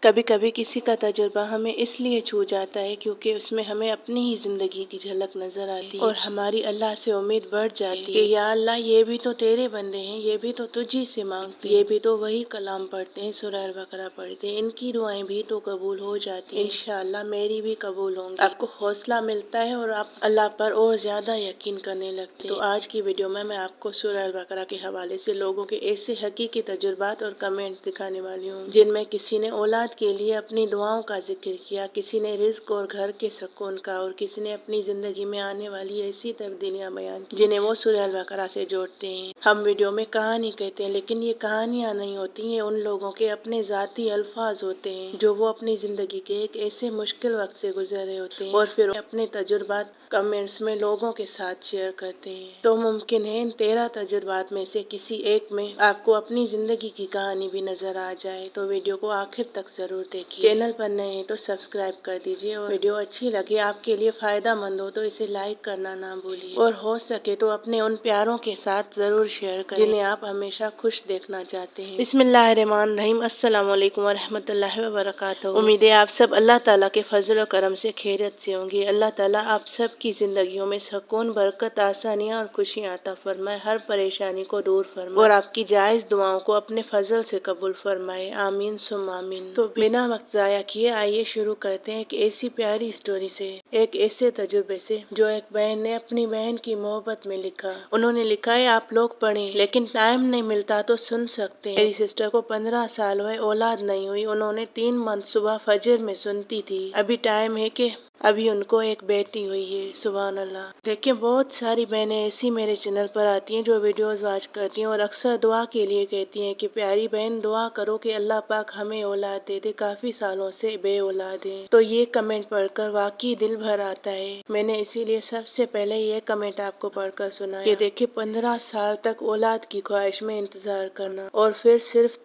کبھی کبھی کسی کا تجربہ ہمیں اس لیے چھو جاتا ہے کیونکہ اس میں ہمیں اپنی ہی زندگی کی جھلک نظر آتی ہے اور ہماری اللہ سے امید بڑھ جاتی ہے کہ یا اللہ یہ بھی تو تیرے بندے ہیں، یہ بھی تو تجھی سے مانگتے ہیں، یہ بھی تو وہی کلام پڑھتے ہیں، سورہ البقرہ پڑھتے ہیں، ان کی دعائیں بھی تو قبول ہو جاتی ہیں، انشاءاللہ میری بھی قبول ہوں گی۔ آپ کو حوصلہ ملتا ہے اور آپ اللہ پر اور زیادہ یقین کرنے لگتے ہیں۔ تو آج کی ویڈیو میں آپ کو سورہ البقرہ کے حوالے سے لوگوں کے ایسے حقیقی تجربات اور کمنٹ دکھانے والی ہوں جن میں کسی نے اولاد کے لیے اپنی دعاؤں کا ذکر کیا، کسی نے رزق اور گھر کے سکون کا، اور کسی نے اپنی زندگی میں آنے والی ایسی تبدیلیاں بیان کی جنہیں وہ سورہ البقرہ سے جوڑتے ہیں۔ ہم ویڈیو میں کہانی کہتے ہیں لیکن یہ کہانیاں نہیں ہوتی ہیں، ان لوگوں کے اپنے ذاتی الفاظ ہوتے ہیں جو وہ اپنی زندگی کے ایک ایسے مشکل وقت سے گزر رہے ہوتے ہیں اور پھر اپنے تجربات کمنٹس میں لوگوں کے ساتھ شیئر کرتے ہیں۔ تو ممکن ہے ان 13 تجربات میں سے کسی ایک میں آپ کو اپنی زندگی کی کہانی بھی نظر آ جائے، تو ویڈیو کو آخر تک ضرور دیکھیے۔ چینل پر نئے ہیں تو سبسکرائب کر دیجیے، اور ویڈیو اچھی لگے، آپ کے لیے فائدہ مند ہو تو اسے لائک کرنا نہ بھولیے، اور ہو سکے تو اپنے ان پیاروں کے ساتھ ضرور شیئر کریں جنہیں آپ ہمیشہ خوش دیکھنا چاہتے ہیں۔ بسم اللہ الرحمن الرحیم۔ السلام علیکم ورحمۃ اللہ وبرکاتہ۔ امید ہے آپ سب اللہ تعالیٰ کے فضل و کرم سے خیریت سے ہوں گے۔ اللہ تعالیٰ آپ سب کی زندگیوں میں سکون، برکت، آسانیاں اور خوشیاں عطا فرمائے، ہر پریشانی کو دور فرمائے اور آپ کی جائز دعاؤں کو اپنے فضل سے قبول فرمائے، آمین ثم آمین۔ تو بنا وقت ضائع کیے آئیے شروع کرتے ہیں ایک ایسی پیاری سٹوری سے، ایک ایسے تجربے سے جو ایک بہن نے اپنی بہن کی محبت میں لکھا۔ انہوں نے لکھا ہے، آپ لوگ پڑھیں، لیکن ٹائم نہیں ملتا تو سن سکتے ہیں۔ میری سسٹر کو 15 سال ہوئے، اولاد نہیں ہوئی، انہوں نے 3 منتھ صبح فجر میں سنتی تھی، ابھی ٹائم ہے کہ ابھی ان کو ایک بیٹی ہوئی ہے، سبحان اللہ۔ دیکھیں بہت ساری بہنیں ایسی میرے چینل پر آتی ہیں جو ویڈیوز واچ کرتی ہیں اور اکثر دعا کے لیے کہتی ہیں کہ پیاری بہن دعا کرو کہ اللہ پاک ہمیں اولاد دے دے، کافی سالوں سے بے اولاد ہیں۔ تو یہ کمنٹ پڑھ کر واقعی دل بھر آتا ہے۔ میں نے اسی لیے سب سے پہلے یہ کمنٹ آپ کو پڑھ کر سنایا کہ دیکھیں 15 سال تک اولاد کی خواہش میں انتظار کرنا، اور پھر صرف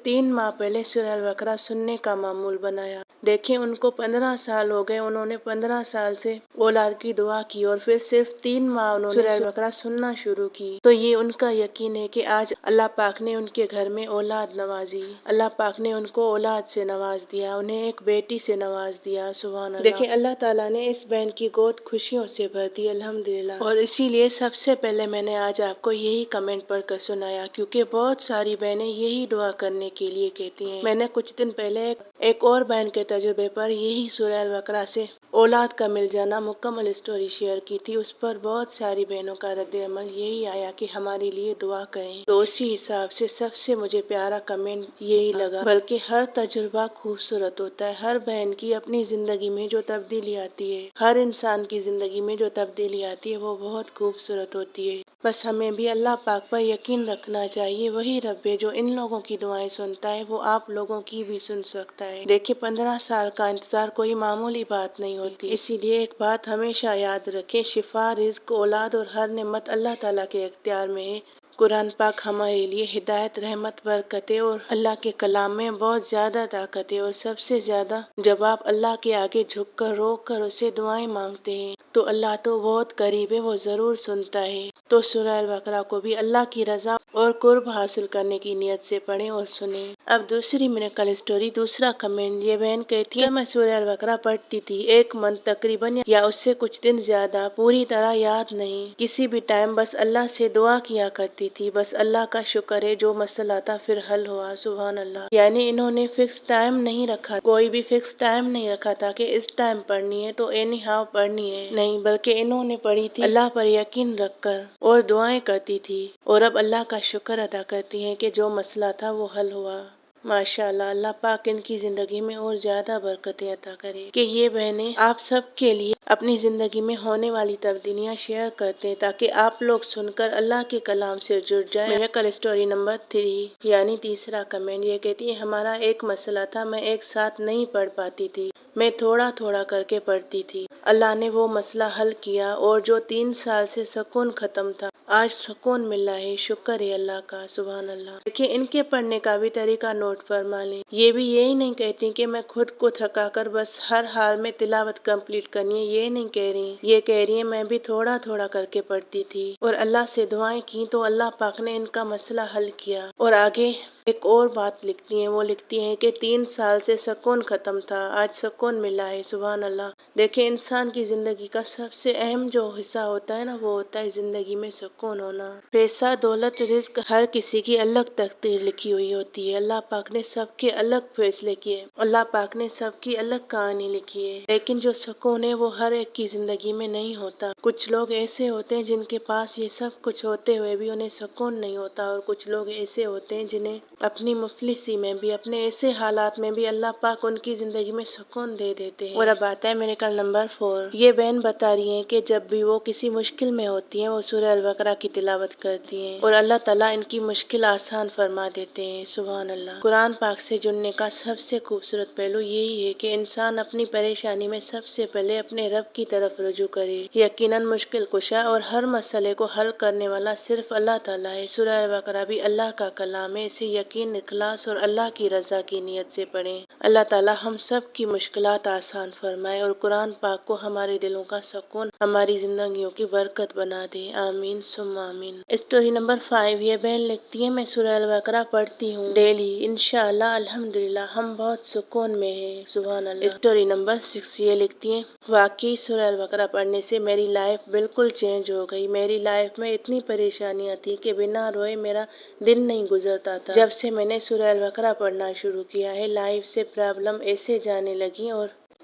3 ماہ پہلے سورہ البقرہ سننے کا معمول بنایا۔ دیکھیں ان کو 15 سال ہو گئے، انہوں نے 15 سال سے اولاد کی دعا کی، اور پھر صرف 3 ماہ انہوں نے سورہ البقرہ سننا شروع کی۔ تو یہ ان کا یقین ہے کہ آج اللہ پاک نے ان کے گھر میں اولاد نوازی، اللہ پاک نے ان کو اولاد سے نواز دیا، انہیں ایک بیٹی سے نواز دیا، سبحان اللہ۔ دیکھیں اللہ تعالیٰ نے اس بہن کی گود خوشیوں سے بھر دی، الحمدللہ۔ اور اسی لیے سب سے پہلے میں نے آج آپ کو یہی کمنٹ پڑھ کر سنایا، کیونکہ بہت ساری بہنیں یہی دعا کرنے کے لیے کہتی ہیں۔ میں نے کچھ دن پہلے ایک اور بہن کے تجربے پر یہی سورہ البقرہ سے اولاد کا مل جانا مکمل اسٹوری شیئر کی تھی، اس پر بہت ساری بہنوں کا رد عمل یہی آیا کہ ہمارے لیے دعا کریں۔ تو اسی حساب سے سب سے مجھے پیارا کمنٹ یہی لگا، بلکہ ہر تجربہ خوبصورت ہوتا ہے، ہر بہن کی اپنی زندگی میں جو تبدیلی آتی ہے، ہر انسان کی زندگی میں جو تبدیلی آتی ہے وہ بہت خوبصورت ہوتی ہے۔ بس ہمیں بھی اللہ پاک پر یقین رکھنا چاہیے، وہی رب ہے جو ان لوگوں کی دعائیں سنتا ہے، وہ آپ لوگوں کی بھی سن سکتا ہے۔ دیکھیں 15 سال کا انتظار کوئی معمولی بات نہیں ہوتی، اسی لیے ایک بات ہمیشہ یاد رکھیں، شفا، رزق، اولاد اور ہر نعمت اللہ تعالیٰ کے اختیار میں ہے۔ قرآن پاک ہمارے لیے ہدایت، رحمت، برکتیں اور اللہ کے کلام میں بہت زیادہ طاقت ہے، اور سب سے زیادہ جب آپ اللہ کے آگے جھک کر رو کر اسے دعائیں مانگتے ہیں تو اللہ تو بہت قریب ہے، وہ ضرور سنتا ہے۔ تو سورہ البقرہ کو بھی اللہ کی رضا اور قرب حاصل کرنے کی نیت سے پڑھیں اور سنیں۔ اب دوسری میریکل اسٹوری، دوسرا کمنٹ۔ یہ بہن کہتی ہے، میں سورہ البقرہ پڑھتی تھی 1 منتھ تقریباً یا اس سے کچھ دن زیادہ، پوری طرح یاد نہیں، کسی بھی ٹائم بس اللہ سے دعا کیا کرتی تھی، بس اللہ کا شکر ہے جو مسئلہ تھا پھر حل ہوا، سبحان اللہ۔ یعنی انہوں نے فکس ٹائم نہیں رکھا، کوئی بھی فکس ٹائم نہیں رکھا تھا کہ اس ٹائم پڑھنی ہے تو اینی ہاؤ پڑھنی ہے، نہیں، بلکہ انہوں نے پڑھی تھی اللہ پر یقین رکھ کر اور دعائیں کرتی تھی، اور اب اللہ کا شکر ادا کرتی ہیں کہ جو مسئلہ تھا وہ حل ہوا۔ ماشاء اللہ، اللہ پاک ان کی زندگی میں اور زیادہ برکتیں عطا کرے کہ یہ بہنیں آپ سب کے لیے اپنی زندگی میں ہونے والی تبدیلیاں شیئر کرتے ہیں تاکہ آپ لوگ سن کر اللہ کے کلام سے جڑ جائیں۔ میریکل اسٹوری نمبر 3 یعنی تیسرا کمنٹ۔ یہ کہتی ہے، ہمارا ایک مسئلہ تھا، میں ایک ساتھ نہیں پڑھ پاتی تھی، میں تھوڑا تھوڑا کر کے پڑھتی تھی، اللہ نے وہ مسئلہ حل کیا، اور جو 3 سال سے سکون ختم تھا آج سکون ملا ہے، شکر ہے اللہ کا، سبحان اللہ۔ دیکھیں ان کے پڑھنے کا بھی طریقہ نوٹ فرما لیں۔ یہ بھی یہی نہیں کہتی کہ میں خود کو تھکا کر بس ہر حال میں تلاوت کمپلیٹ کرنی ہے، یہ نہیں کہہ رہی، یہ کہہ رہی ہیں میں بھی تھوڑا تھوڑا کر کے پڑھتی تھی اور اللہ سے دعائیں کی تو اللہ پاک نے ان کا مسئلہ حل کیا۔ اور آگے ایک اور بات لکھتی ہیں، وہ لکھتی ہیں کہ 3 سال سے سکون ختم تھا، آج سکون ملا ہے، سبحان اللہ۔ دیکھیں انسان کی زندگی کا سب سے اہم جو حصہ ہوتا ہے نا، وہ ہوتا ہے زندگی میں سکون ہونا۔ پیسہ، دولت، رزق ہر کسی کی الگ تقدیر لکھی ہوئی ہوتی ہے، اللہ پاک نے سب کے الگ فیصلے کیے، اللہ پاک نے سب کی الگ کہانی لکھی ہے، لیکن جو سکون ہے وہ ہر ایک کی زندگی میں نہیں ہوتا۔ کچھ لوگ ایسے ہوتے ہیں جن کے پاس یہ سب کچھ ہوتے ہوئے بھی انہیں سکون نہیں ہوتا، اور کچھ لوگ ایسے ہوتے ہیں جنہیں اپنی مفلسی میں بھی، اپنے ایسے حالات میں بھی اللہ پاک ان کی زندگی میں سکون دے دیتے ہیں۔ اور اب آتا ہے میریکل نمبر 4۔ یہ بہن بتا رہی ہیں کہ جب بھی وہ کسی مشکل میں ہوتی ہیں وہ سورہ البقرہ کی تلاوت کرتی ہیں اور اللہ تعالیٰ ان کی مشکل آسان فرما دیتے ہیں، سبحان اللہ۔ قرآن پاک سے جڑنے کا سب سے خوبصورت پہلو یہی ہے کہ انسان اپنی پریشانی میں سب سے پہلے اپنے رب کی طرف رجوع کرے۔ یقیناً مشکل کشا اور ہر مسئلے کو حل کرنے والا صرف اللہ تعالیٰ ہے۔ سورہ البقرہ بھی اللہ کا کلام ہے، اسے یقین، اخلاص اور اللہ کی رضا کی نیت سے پڑھیں۔ اللہ تعالیٰ ہم سب کی مشکلات آسان فرمائے اور قرآن پاک کو ہمارے دلوں کا سکون، ہماری زندگیوں کی برکت بنا دے، آمین ثم آمین۔ Story number 5۔ یہ بہن لکھتی ہے میں سورہ البقرہ پڑھتی ہوں ڈیلی، انشاءاللہ الحمدللہ ہم بہت سکون میں ہیں، سبحان اللہ۔ Story number 6۔ یہ لکھتی ہیں واقعی سورہ البقرہ پڑھنے سے میری لائف بالکل چینج ہو گئی۔ میری لائف میں اتنی پریشانیاں تھیں کہ بنا روئے میرا دن نہیں گزرتا تھا۔ جب سے میں نے سورہ البقرہ پڑھنا شروع کیا ہے لائف سے پرابلم ایسے جانے لگی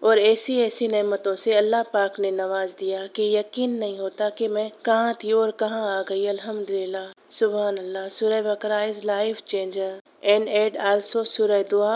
اور ایسی نعمتوں سے اللہ پاک نے نواز دیا کہ یقین نہیں ہوتا کہ میں کہاں تھی اور کہاں آ گئی، الحمدللہ، سبحان اللہ۔ سورہ Baqarah is life changer and add also سورہ دعا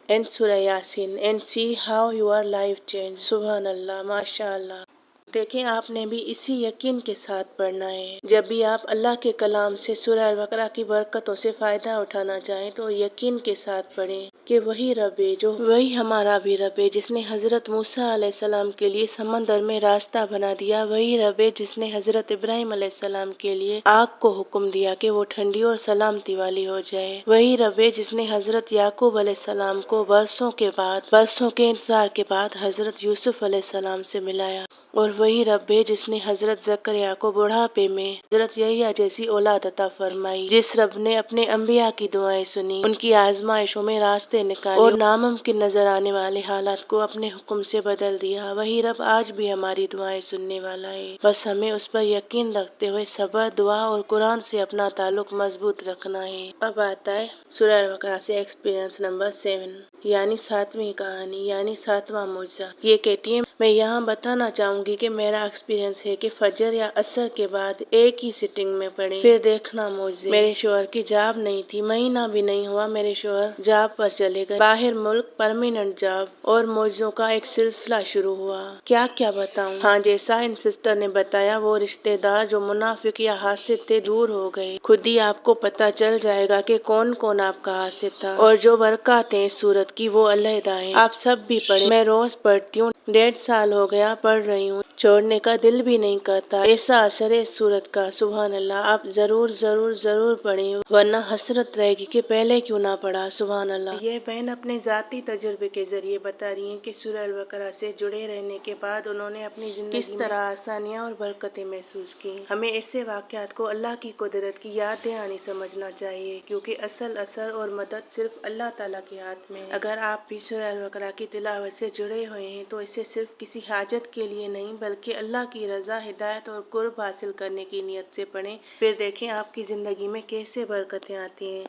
and سورہ Yasin and see how your life change، سبحان اللہ، ماشاء اللہ۔ دیکھیں آپ نے بھی اسی یقین کے ساتھ پڑھنا ہے۔ جب بھی آپ اللہ کے کلام سے سورہ البقرہ کی برکتوں سے فائدہ اٹھانا چاہیں تو یقین کے ساتھ پڑھیں کہ وہی رب ہے، وہی ہمارا بھی رب ہے جس نے حضرت موسیٰ علیہ السلام کے لیے سمندر میں راستہ بنا دیا، وہی رب ہے جس نے حضرت ابراہیم علیہ السلام کے لیے آگ کو حکم دیا کہ وہ ٹھنڈی اور سلامتی والی ہو جائے، وہی رب ہے جس نے حضرت یعقوب علیہ السلام کو برسوں کے انتظار کے بعد حضرت یوسف علیہ السلام سے ملایا، اور وہی رب ہے جس نے حضرت زکریا کو بڑھاپے میں حضرت یحییٰ جیسی اولاد عطا فرمائی، جس رب نے اپنے انبیاء کی دعائیں سنی، ان کی آزمائشوں میں راستے نکالے اور ناممکن نظر آنے والے حالات کو اپنے حکم سے بدل دیا، وہی رب آج بھی ہماری دعائیں سننے والا ہے، بس ہمیں اس پر یقین رکھتے ہوئے صبر، دعا اور قرآن سے اپنا تعلق مضبوط رکھنا ہے۔ اب آتا ہے سورہ البقرہ سے ایکسپیرینس نمبر 7، یعنی 7ویں کہانی، یعنی 7واں معجزہ۔ یہ کہتی ہے میں یہاں بتانا چاہوں گی کہ میرا ایکسپیرینس ہے کہ فجر یا عصر کے بعد ایک ہی سٹنگ میں پڑھیں، پھر دیکھنا معجزے۔ میرے شوہر کی جاب نہیں تھی، مہینہ بھی نہیں ہوا میرے شوہر جاب پر چلے گئے، باہر ملک، پرماننٹ جاب، اور معجزوں کا ایک سلسلہ شروع ہوا۔ کیا بتاؤں، ہاں جیسا ان سسٹر نے بتایا وہ رشتے دار جو منافق یا حاسد تھے دور ہو گئے، خود ہی آپ کو پتا چل جائے گا کہ کون کون آپ کا حاسد تھا، اور جو برکات ہیں اس سورت کی وہ علیحدہ ہیں، آپ سب بھی پڑھیں، میں روز پڑھتی ہوں، 1.5 سال ہو گیا پڑھ رہی ہوں، چھوڑنے کا دل بھی نہیں کرتا، ایسا اثر ہے اس سورت کا، سبحان اللہ۔ آپ ضرور پڑھیں ورنہ حسرت رہے گی کہ پہلے کیوں نہ پڑھا، سبحان اللہ۔ یہ بہن اپنے ذاتی تجربے کے ذریعے بتا رہی ہیں کہ سورہ البقرہ سے جڑے رہنے کے بعد انہوں نے اپنی زندگی کس طرح آسانیاں اور برکتیں محسوس کی۔ ہمیں ایسے واقعات کو اللہ کی قدرت کی یاد دہانی سمجھنا چاہیے، کیونکہ اصل اثر اور مدد صرف اللہ تعالیٰ کے ہاتھ میں ہے۔ اگر آپ بھی سورہ البقرہ کی تلاوت سے جڑے ہوئے ہیں تو اسے صرف کسی حاجت کے لیے نہیں بلکہ اللہ کی رضا، ہدایت اور قرب حاصل کرنے کی نیت سے پڑھیں، پھر دیکھیں آپ کی زندگی میں کیسے برکتیں آتی ہیں،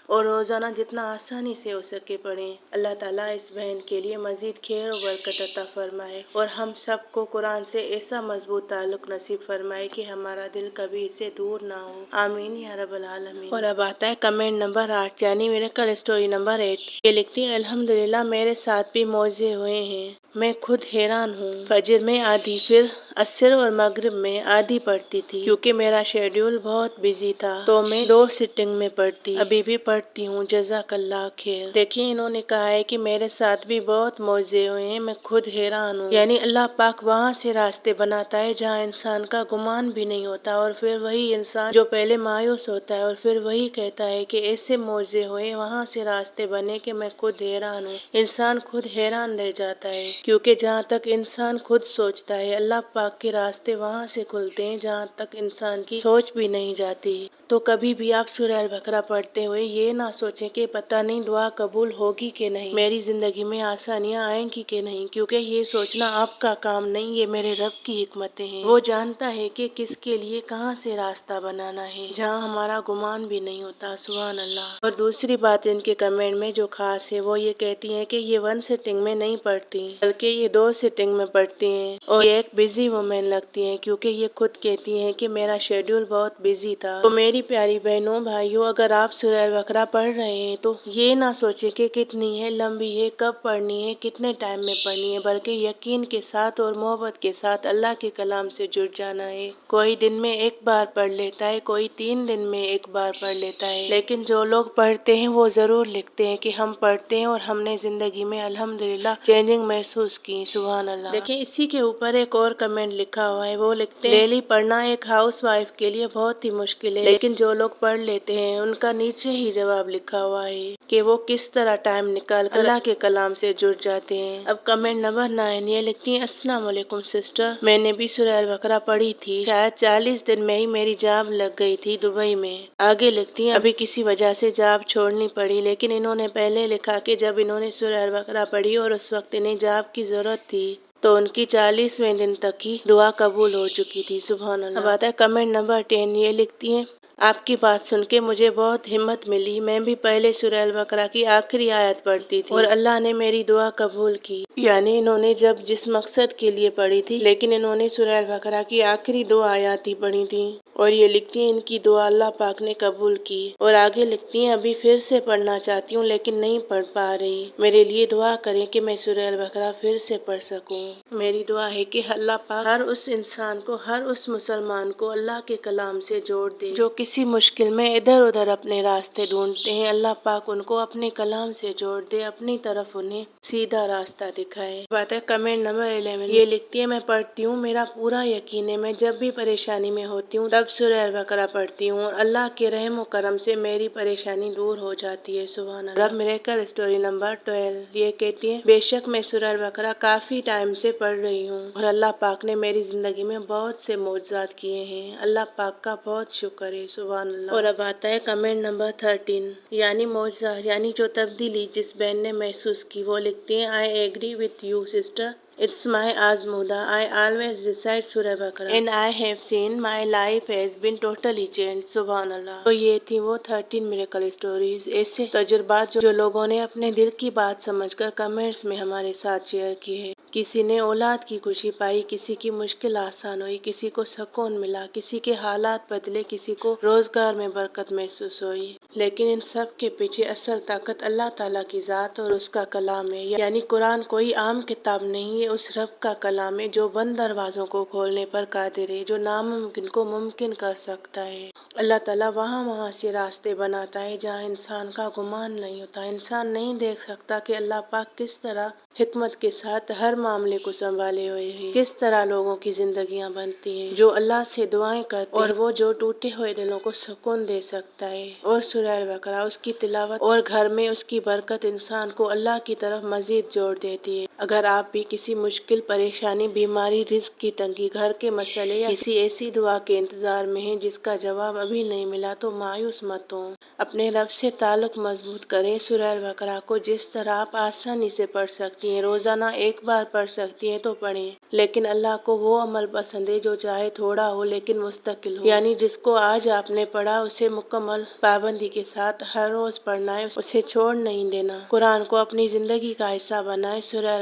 اور روزانہ جتنا آسانی سے ہو سکے پڑھیں۔ اللہ تعالیٰ اس بہن کے لیے مزید خیر و برکت عطا فرمائے اور ہم سب کو قرآن سے ایسا مضبوط تعلق نصیب فرمائے کہ ہمارا دل کبھی اسے دور نہ ہو، آمین یا رب العالمین۔ اور اب آتا ہے کمنٹ نمبر 8، یعنی میریکل اسٹوری نمبر 8۔ یہ لکھتی ہے الحمدللہ میرے ساتھ بھی معجزے ہوئے ہیں، میں خود حیران ہوں، فجر میں آدھی پھر عصر اور مغرب میں آدھی پڑھتی تھی، کیونکہ میرا شیڈیول بہت بزی تھا تو میں 2 سٹنگ میں پڑھتی، ابھی بھی پڑھتی ہوں۔ جزاک اللہ خیر۔ دیکھیں انہوں نے کہا ہے کہ میرے ساتھ بھی بہت معجزے ہوئے ہیں، میں خود حیران ہوں۔ یعنی اللہ پاک وہاں سے راستے بناتا ہے جہاں انسان کا گمان بھی نہیں ہوتا، اور پھر وہی انسان جو پہلے مایوس ہوتا ہے اور پھر وہی کہتا ہے کہ ایسے معجزے ہوئے، وہاں سے راستے بنے کہ میں خود حیران ہوں۔ انسان خود حیران رہ جاتا ہے، کیونکہ جہاں تک انسان خود سوچتا ہے اللہ پاک کے راستے وہاں سے کھلتے ہیں جہاں تک انسان کی سوچ بھی نہیں جاتی۔ تو کبھی بھی آپ سورہ البقرہ پڑھتے ہوئے یہ نہ سوچیں کہ پتہ نہیں دعا قبول ہوگی کہ نہیں، میری زندگی میں آسانیاں آئیں گی کہ نہیں، کیونکہ یہ سوچنا آپ کا کام نہیں، یہ میرے رب کی حکمتیں ہیں۔ وہ جانتا ہے کہ کس کے لیے کہاں سے راستہ بنانا ہے، جہاں ہمارا گمان بھی نہیں ہوتا۔ سبحان اللہ۔ اور دوسری بات ان کے کمنٹ میں جو خاص ہے وہ یہ کہتی ہیں کہ یہ 1 سٹنگ میں نہیں پڑھتی بلکہ یہ 2 سٹنگ میں پڑھتی ہیں، اور یہ ایک بزی وومن لگتی ہیں، کیونکہ یہ خود کہتی ہیں کہ میرا شیڈیول بہت بزی تھا۔ تو میری پیاری بہنوں بھائیوں، اگر آپ سورہ البقرہ پڑھ رہے ہیں تو یہ نہ سوچیں کہ کتنی ہے، لمبی ہے، کب پڑھنی ہے، کتنے ٹائم میں پڑھنی ہے، بلکہ یقین کے ساتھ اور محبت کے ساتھ اللہ کے کلام سے جڑ جانا ہے۔ کوئی دن میں 1 بار پڑھ لیتا ہے، کوئی 3 دن میں 1 بار پڑھ لیتا ہے، لیکن جو لوگ پڑھتے ہیں وہ ضرور لکھتے ہیں کہ ہم پڑھتے ہیں اور ہم نے زندگی میں الحمدللہ چینجنگ محسوس کی۔ سبحان اللہ۔ دیکھیں اسی کے اوپر ایک اور کمنٹ لکھا ہوا ہے، وہ لکھتے ہیں ڈیلی پڑھنا ایک ہاؤس وائف کے لیے بہت ہی مشکل ہے، لیکن جو لوگ پڑھ لیتے ہیں ان کا نیچے ہی جواب لکھا ہوا ہے کہ وہ کس طرح ٹائم نکال کر اللہ کے کلام سے جڑ جاتے ہیں۔ اب کمنٹ نمبر 9 یہ لکھتی ہیں السلام علیکم سسٹر، میں نے بھی سورہ البقرہ پڑھی تھی، شاید 40 دن میں ہی میری جاب لگ گئی تھی دبئی میں۔ آگے لکھتی ہیں ابھی کسی وجہ سے جاب چھوڑنی پڑی، لیکن انہوں نے پہلے لکھا کہ جب انہوں نے سورہ البقرہ پڑھی اور اس وقت انہیں جاب کی ضرورت تھی تو ان کی 40ویں دن تک کی دعا قبول ہو چکی تھی۔ سبحان اللہ۔ اب آتا ہے کمنٹ نمبر 10 یہ لکھتی ہیں آپ کی بات سن کے مجھے بہت ہمت ملی، میں بھی پہلے سورہ البقرہ کی آخری آیت پڑھتی تھی اور اللہ نے میری دعا قبول کی۔ یعنی انہوں نے جب جس مقصد کے لیے پڑھی تھی، لیکن انہوں نے سورہ البقرہ کی آخری 2 آیات ہی پڑھی تھیں، اور یہ لکھتی ہیں ان کی دعا اللہ پاک نے قبول کی۔ اور آگے لکھتی ہیں ابھی پھر سے پڑھنا چاہتی ہوں لیکن نہیں پڑھ پا رہی، میرے لیے دعا کریں کہ میں سورہ البقرہ پھر سے پڑھ سکوں۔ میری دعا ہے کہ اللہ پاک ہر اس انسان کو، ہر اس مسلمان کو اللہ کے کلام سے جوڑ دے جو کسی مشکل میں ادھر ادھر اپنے راستے ڈھونڈتے ہیں، اللہ پاک ان کو اپنے کلام سے جوڑ دے، اپنی طرف انہیں سیدھا راستہ دکھائے۔ بات ہے کمنٹ نمبر 11 یہ لکھتی ہے میں پڑھتی ہوں، میرا پورا یقین ہے میں جب بھی پریشانی میں ہوتی ہوں تب سورہ البقرہ پڑھتی ہوں اور اللہ کے رحم و کرم سے میری پریشانی دور ہو جاتی ہے۔ سبحان اللہ۔ رب میریکل اسٹوری نمبر 12 یہ کہتی ہے بے شک میں سورہ البقرہ کافی ٹائم سے پڑھ رہی ہوں اور اللہ پاک نے میری زندگی میں بہت سے معجزات کیے ہیں، اللہ پاک کا بہت شکر ہے۔ سبحان اللہ۔ اور اب آتا ہے کمنٹ نمبر 13 یعنی معجزہ، یعنی جو تبدیلی جس بہن نے محسوس کی، وہ لکھتی ہیں I agree with you sister. It's my آزمودہ. I always recite سورہ بقرہ and I have seen my life has been totally changed. سبحان اللہ۔ تو یہ تھی وہ 13 میریکل اسٹوریز، ایسے تجربات جو لوگوں نے اپنے دل کی بات سمجھ کر کمنٹس میں ہمارے ساتھ شیئر کی ہے۔ کسی نے اولاد کی خوشی پائی، کسی کی مشکل آسان ہوئی، کسی کو سکون ملا، کسی کے حالات بدلے، کسی کو روزگار میں برکت محسوس ہوئی، لیکن ان سب کے پیچھے اصل طاقت اللہ تعالیٰ کی ذات اور اس کا کلام ہے۔ یعنی قرآن کوئی عام کتاب نہیں ہے، اس رب کا کلام ہے جو بند دروازوں کو کھولنے پر قادر ہے، جو ناممکن کو ممکن کر سکتا ہے۔ اللہ تعالیٰ وہاں سے راستے بناتا ہے جہاں انسان کا گمان نہیں ہوتا۔ انسان نہیں دیکھ سکتا کہ اللہ پاک کس طرح حکمت کے ساتھ ہر معاملے کو سنبھالے ہوئے ہیں، کس طرح لوگوں کی زندگیاں بنتی ہیں جو اللہ سے دعائیں کرتے ہیں، اور وہ جو ٹوٹے ہوئے دلوں کو سکون دے سکتا ہے۔ اور سورہ البقرہ، اس کی تلاوت اور گھر میں اس کی برکت انسان کو اللہ کی طرف مزید جوڑ دیتی ہے۔ اگر آپ بھی کسی مشکل، پریشانی، بیماری، رزق کی تنگی، گھر کے مسئلے یا کسی ایسی دعا کے انتظار میں ہیں جس کا جواب ابھی نہیں ملا تو مایوس مت ہوں، اپنے رب سے تعلق مضبوط کریں۔ سورہ البقرہ کو جس طرح آپ آسانی سے پڑھ سکتی ہیں، روزانہ 1 بار پڑھ سکتی ہیں تو پڑھیں، لیکن اللہ کو وہ عمل پسند ہے جو چاہے تھوڑا ہو لیکن مستقل ہو۔ یعنی جس کو آج آپ نے پڑھا اسے مکمل پابندی کے ساتھ ہر روز پڑھنا ہے، اسے چھوڑ نہیں دینا۔ قرآن کو اپنی زندگی کا حصہ بنائیں۔ سورہ